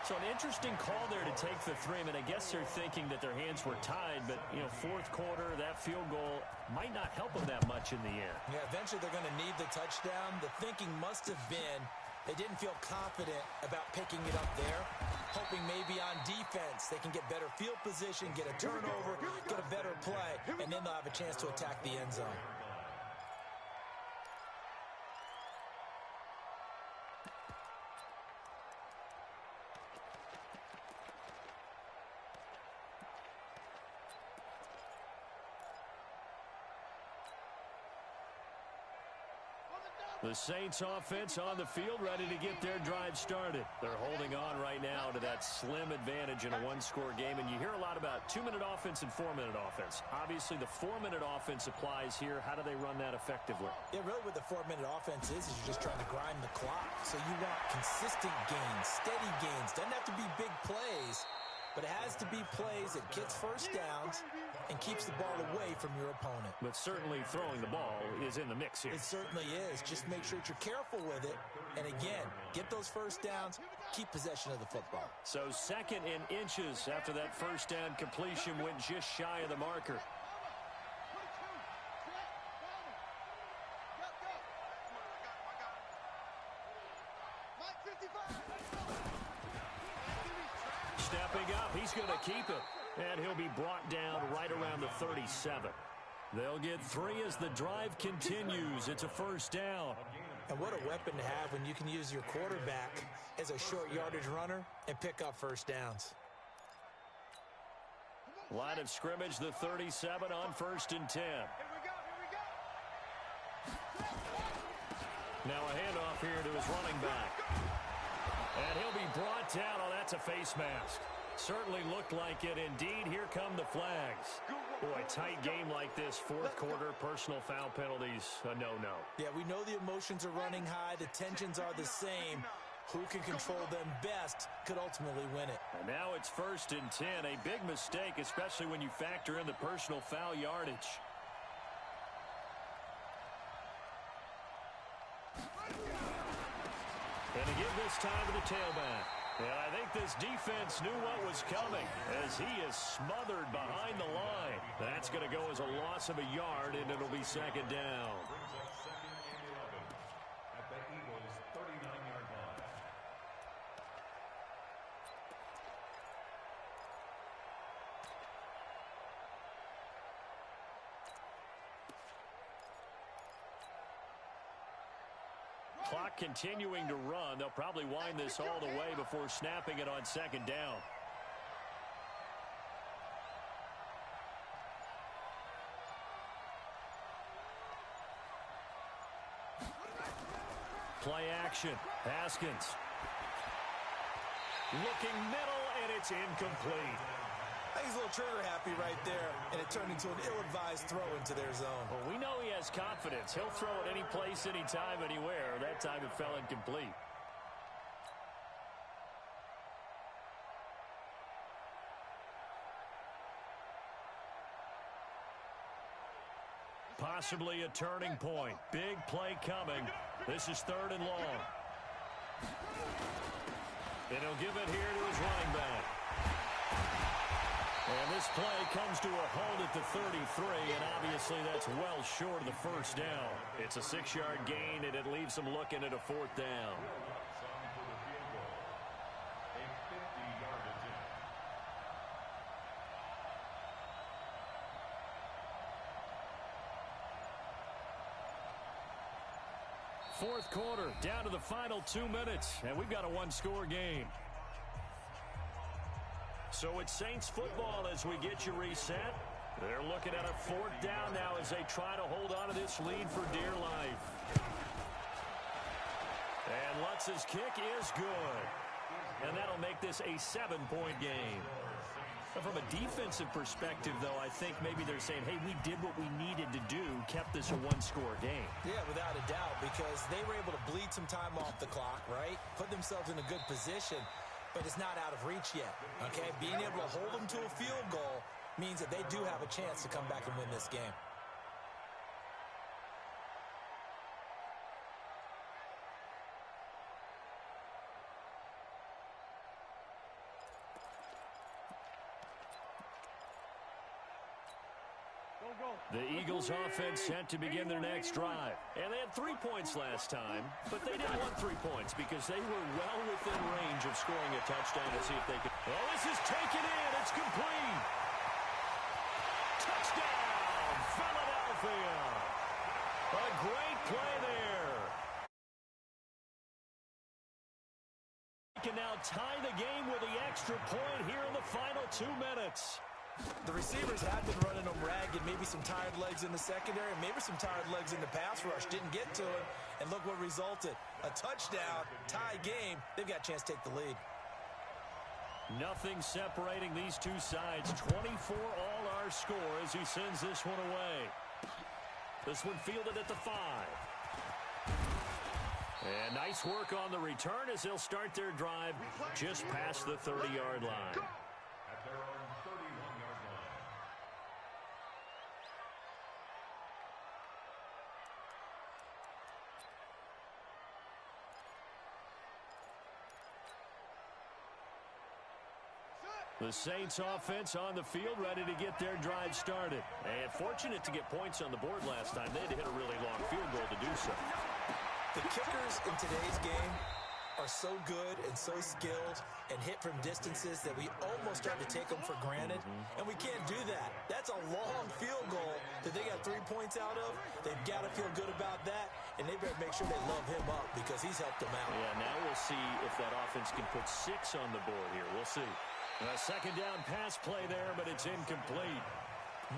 So an interesting call there to take the 3. I mean, I guess they're thinking that their hands were tied, but, 4th quarter, that field goal might not help them that much in the end. Yeah, eventually they're going to need the touchdown. The thinking must have been they didn't feel confident about picking it up there, hoping maybe on defense they can get better field position, get a turnover, get a better play, and then they'll have a chance to attack the end zone. The Saints offense on the field, ready to get their drive started. They're holding on right now to that slim advantage in a 1-score game, and you hear a lot about 2-minute offense and 4-minute offense. Obviously, the 4-minute offense applies here. How do they run that effectively? Yeah, really what the 4-minute offense is you're just trying to grind the clock. So you want consistent gains, steady gains. Doesn't have to be big plays, but it has to be plays that gets first downs and keeps the ball away from your opponent. But certainly throwing the ball is in the mix here. It certainly is. Just make sure that you're careful with it. And again, get those first downs, keep possession of the football. So 2nd and inches after that first down completion went just shy of the marker. Stepping up, he's going to keep it. And he'll be brought down right around the 37. They'll get 3 as the drive continues. It's a first down. And what a weapon to have when you can use your quarterback as a short yardage runner and pick up first downs. Line of scrimmage, the 37 on 1st and 10. Now a handoff here to his running back. And he'll be brought down. Oh, that's a face mask. Certainly looked like it. Indeed, here come the flags. Boy, tight game like this, 4th quarter, personal foul penalties, a no-no. Yeah, we know the emotions are running high. The tensions are the same. Who can control them best could ultimately win it. And now it's 1st and 10. A big mistake, especially when you factor in the personal foul yardage. And to give this time to the tailback. And I think this defense knew what was coming as he is smothered behind the line. That's going to go as a loss of a yard, and it'll be second down. Brings up second and 11 at the Eagles' 39-yard line. Clock continuing to run. They'll probably wind this all the way before snapping it on second down. Play action. Haskins. Looking middle, and it's incomplete. I think he's a little trigger happy right there, and it turned into an ill-advised throw into their zone. Well, we know he has confidence. He'll throw it any place, anytime, anywhere. That time it fell incomplete. Possibly a turning point. Big play coming. This is 3rd and long. And he'll give it here to his running back. And this play comes to a halt at the 33, and obviously that's well short of the first down. It's a 6-yard gain, and it leaves them looking at a 4th down. Some for the field goal. A 50-yard attempt. Fourth quarter, down to the final 2 minutes, and we've got a one-score game. So it's Saints football as we get you reset. They're looking at a 4th down now as they try to hold on to this lead for dear life. And Lutz's kick is good. And that'll make this a 7-point game. But from a defensive perspective, though, I think maybe they're saying, hey, we did what we needed to do, kept this a one-score game. Yeah, without a doubt, because they were able to bleed some time off the clock, right? Put themselves in a good position. But it's not out of reach yet, okay? Being able to hold them to a field goal means that they do have a chance to come back and win this game. The Eagles offense set to begin their next drive. And they had 3 points last time, but they didn't want 3 points because they were well within range of scoring a touchdown to see if they could. Well, this is taken in. It's complete. Touchdown, Philadelphia. A great play there. Can now tie the game with the extra point here in the final 2 minutes. The receivers have been running them ragged, maybe some tired legs in the secondary, maybe some tired legs in the pass rush. Didn't get to it, and look what resulted. A touchdown, tie game. They've got a chance to take the lead. Nothing separating these two sides. 24 all our score as he sends this one away. This one fielded at the 5. And nice work on the return as they'll start their drive just past the 30-yard line. At their own 31-yard line. The Saints offense on the field ready to get their drive started. And fortunate to get points on the board last time. They had to hit a really long field goal to do so. The kickers in today's game are so good and so skilled and hit from distances that we almost start to take them for granted, and we can't do that. That's a long field goal that they got 3 points out of. They've got to feel good about that, and they better make sure they love him up because he's helped them out. Yeah, now we'll see if that offense can put 6 on the board here. We'll see. A second down pass play there, but it's incomplete.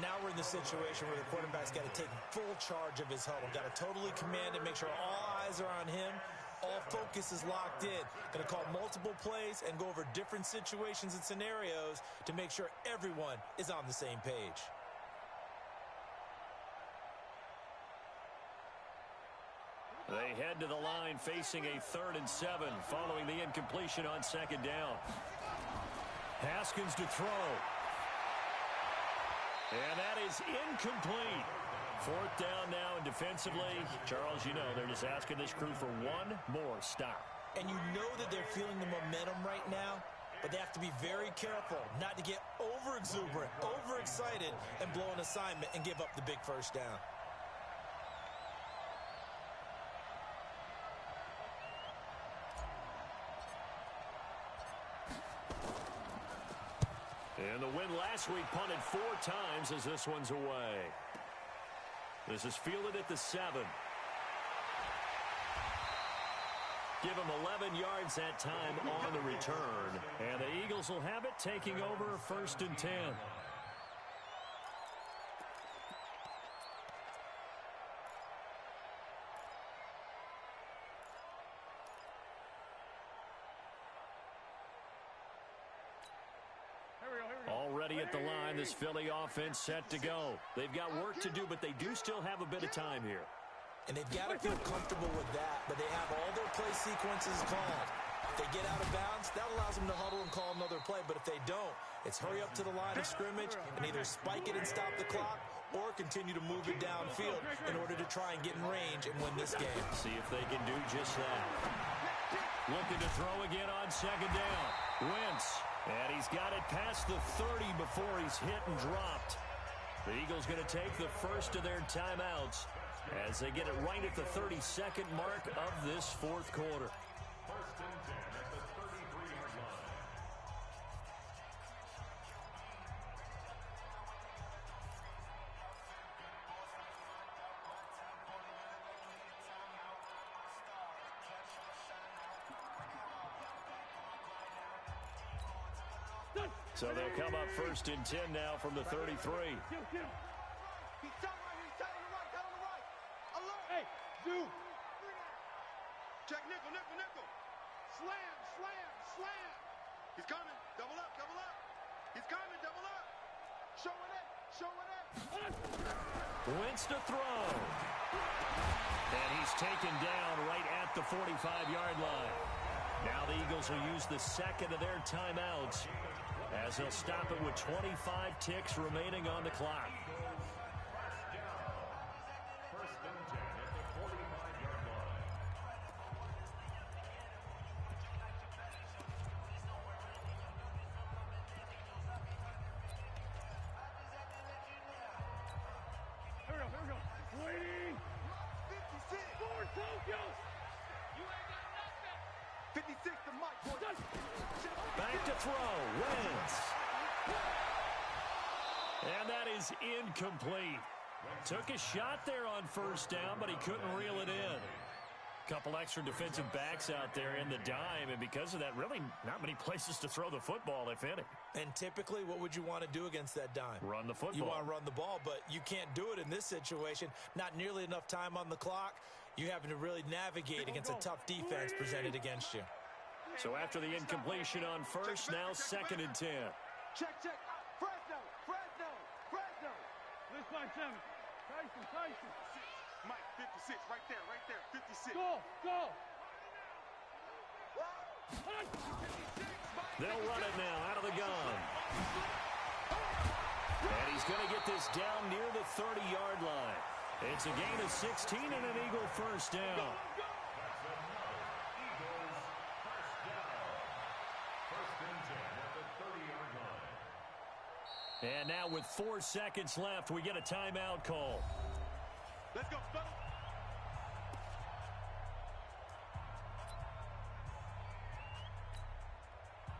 Now we're in the situation where the quarterback's got to take full charge of his huddle. Got to totally command it, make sure all eyes are on him. All focus is locked in. Going to call multiple plays and go over different situations and scenarios to make sure everyone is on the same page. They head to the line facing a 3rd and 7 following the incompletion on second down. Haskins to throw. And that is incomplete. 4th down now, and defensively, Charles, you know, they're just asking this crew for one more stop. And you know that they're feeling the momentum right now, but they have to be very careful not to get over-exuberant, over-excited, and blow an assignment and give up the big first down. And the win last week punted 4 times as this one's away. This is fielded at the 7. Give him 11 yards that time on the return. And the Eagles will have it, taking over 1st and 10. Already at the line, this Philly offense set to go. They've got work to do, but they do still have a bit of time here. And they've got to feel comfortable with that, but they have all their play sequences called. If they get out of bounds, that allows them to huddle and call another play. But if they don't, it's hurry up to the line of scrimmage and either spike it and stop the clock or continue to move it downfield in order to try and get in range and win this game. See if they can do just that. Looking to throw again on 2nd down. Wentz. And he's got it past the 30 before he's hit and dropped. The Eagles going to take the first of their timeouts as they get it right at the 32nd mark of this 4th quarter. 1st and 10 at the 33-yard line. So they'll come up 1st and 10 now from the 33. He's telling right here. He's telling him right. Alert. Hey, dude. Check nickel. Slam. He's coming. Double up. He's coming. Double up. Show it. Wentz to throw. And he's taken down right at the 45-yard line. Now the Eagles will use the 2nd of their timeouts as they'll stop it with 25 ticks remaining on the clock. 1st and 10 at the 45-yard line. Here we go. Waiting. 56. Forward, Tokyo. 56 to Mike. Back to throw. Wentz. And that is incomplete. Took a shot there on 1st down, but he couldn't reel it in. Couple extra defensive backs out there in the dime, and because of that, really not many places to throw the football, if any. And typically, what would you want to do against that dime? Run the football. You want to run the ball, but you can't do it in this situation. Not nearly enough time on the clock. You having to really navigate against a tough defense presented against you. So after the incompletion on 1st, now 2nd and 10. Check. Fresno. This 5-7. Tyson. Mike, 56. Right there. 56. Go. They'll run it now out of the gun. And he's going to get this down near the 30-yard line. It's a gain of 16 and an Eagle 1st down. And now with 4 seconds left, we get a timeout call. Let's go, fellas.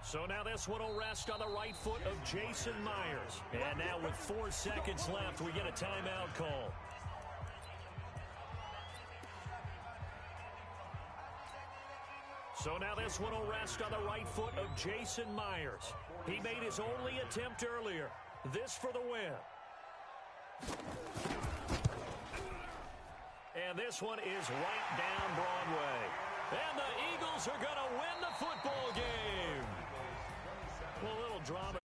So now this one will rest on the right foot of Jason Myers. And now with 4 seconds left, we get a timeout call. So now this one will rest on the right foot of Jason Myers. He made his only attempt earlier. This for the win. And this one is right down Broadway. And the Eagles are going to win the football game. Well, a little drama.